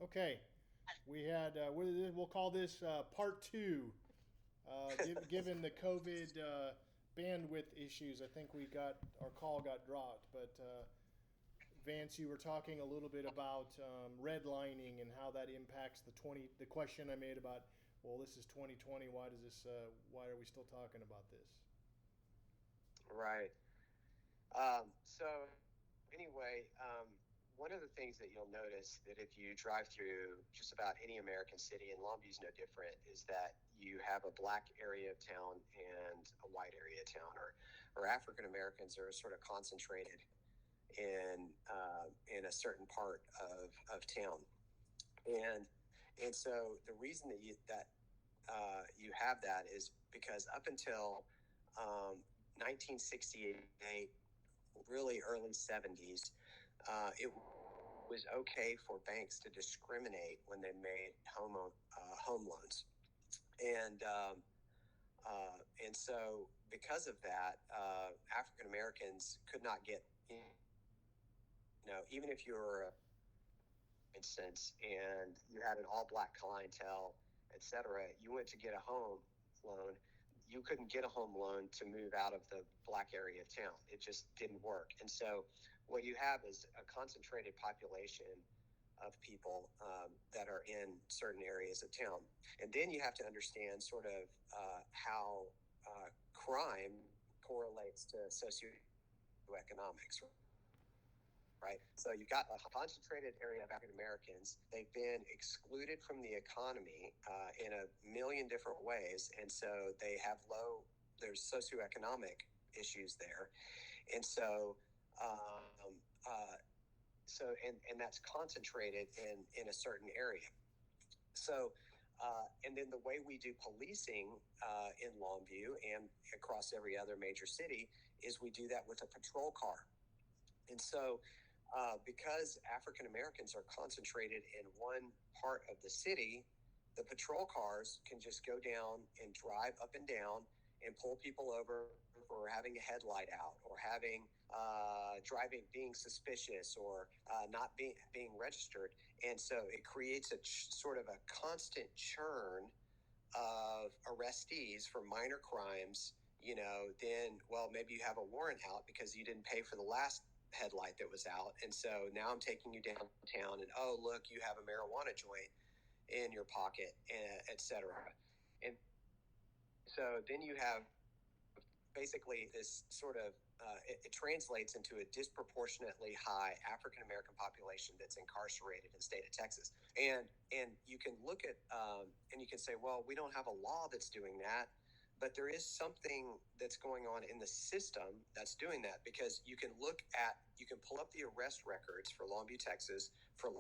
Okay, we had we'll call this part two. Given the COVID bandwidth issues, I think we got our call got dropped. But Vance, you were talking a little bit about redlining and how that impacts the question I made about, well, this is 2020. Why does this? Why are we still talking about this? Right. So anyway, one of the things that you'll notice that if you drive through just about any American city, and Longview is no different, is that you have a black area of town and a white area of town, or African Americans are sort of concentrated in a certain part of town, and and so the reason that you have that is because up until 1968, really early 70s, it was okay for banks to discriminate when they made home loans, and so because of that, African Americans could not get, even if you were, for instance, and you had an all black clientele, etc., you went to get a home loan. You couldn't get a home loan to move out of the black area of town. It just didn't work. And so what you have is a concentrated population of people that are in certain areas of town. And then you have to understand sort of how crime correlates to socioeconomics, right? So you've got a concentrated area of African Americans. They've been excluded from the economy in a million different ways. And so there's socioeconomic issues there. And so, and that's concentrated in a certain area. So, and then the way we do policing in Longview and across every other major city is we do that with a patrol car. And so, because African Americans are concentrated in one part of the city, the patrol cars can just go down and drive up and down and pull people over for having a headlight out, or having being suspicious, or not being registered. And so it creates sort of a constant churn of arrestees for minor crimes. Then, well, maybe you have a warrant out because you didn't pay for the last headlight that was out, and so now I'm taking you downtown, and oh, look, you have a marijuana joint in your pocket, etc. And so then you have basically this sort of it translates into a disproportionately high African American population that's incarcerated in the state of Texas. And you can look at and you can say, well, we don't have a law that's doing that, but there is something that's going on in the system that's doing that, because you can pull up the arrest records for Longview, Texas, for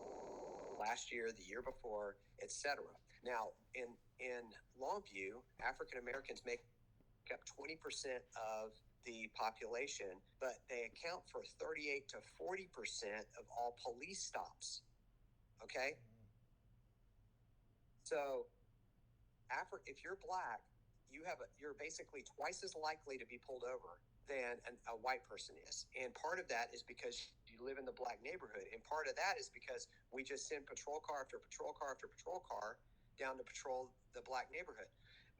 last year, the year before, etc. Now, in Longview, African Americans make up 20% of the population, but they account for 38 to 40% of all police stops. Okay? So, if you're black, you're basically twice as likely to be pulled over than a white person is. And part of that is because you live in the black neighborhood. And part of that is because we just send patrol car after patrol car after patrol car down to patrol the black neighborhood.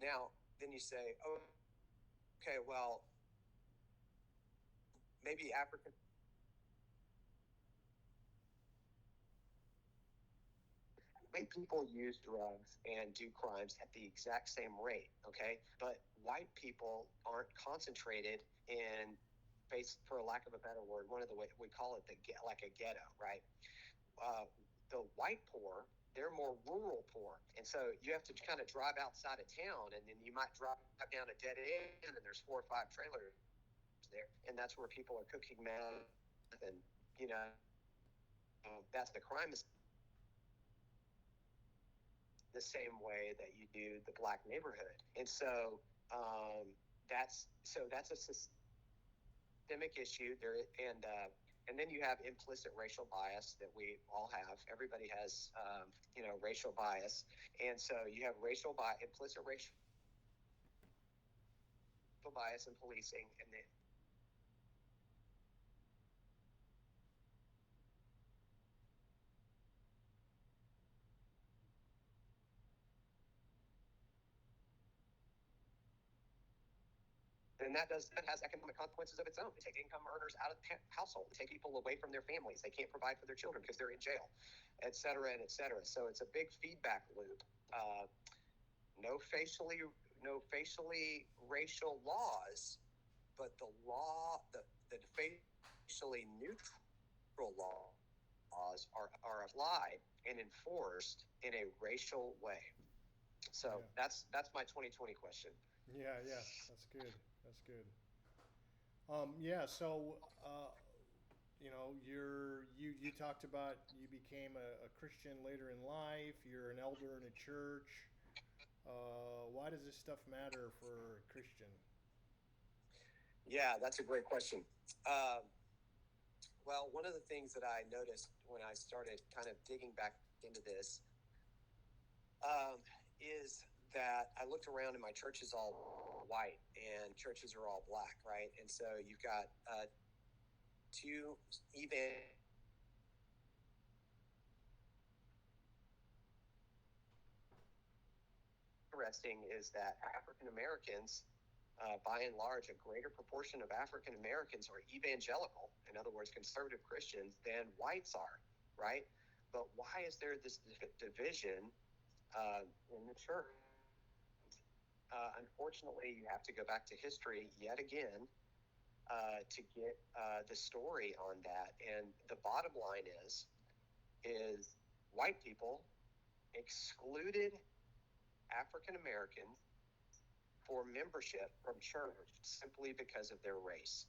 Now, then you say, oh, okay, well, maybe African people use drugs and do crimes at the exact same rate, okay? But white people aren't concentrated in, for lack of a better word, one of the way we call it like a ghetto, right? The white poor, they're more rural poor, and so you have to kind of drive outside of town, and then you might drive down a dead end, and there's 4 or 5 trailers there, and that's where people are cooking meth, and that's the crime is the same way that you do the black neighborhood. And so that's a systemic issue there. And then you have implicit racial bias that we all have. Everybody has racial bias. And so you have implicit racial bias in policing, and then then that has economic consequences of its own. They take income earners out of the household. They take people away from their families. They can't provide for their children because they're in jail, et cetera, and et cetera. So it's a big feedback loop. No facially racial laws, but the facially neutral laws are applied and enforced in a racial way. So that's my 2020 question. Yeah, that's good. That's good. So you talked about you became a Christian later in life. You're an elder in a church. Why does this stuff matter for a Christian? Yeah, that's a great question. Well, one of the things that I noticed when I started kind of digging back into this is that I looked around and my church is all white and churches are all black, right? And so you've got two interesting is that African Americans, by and large, a greater proportion of African Americans are evangelical, in other words, conservative Christians, than whites are, right? But why is there this division in the church? Unfortunately, you have to go back to history yet again to get the story on that. And the bottom line is white people excluded African Americans for membership from church simply because of their race.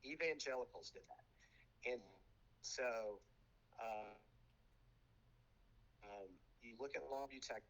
Evangelicals did that. And so you look at Longview, Texas.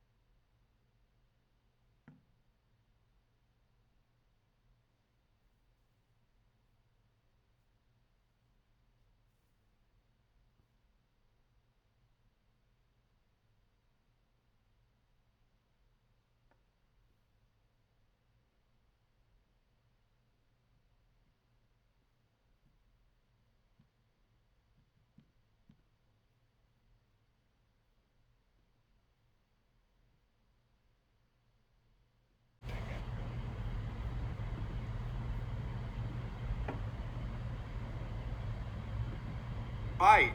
Right.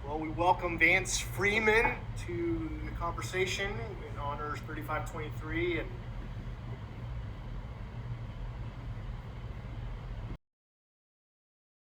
Well, we welcome Vance Freeman to the conversation in honors 3523 and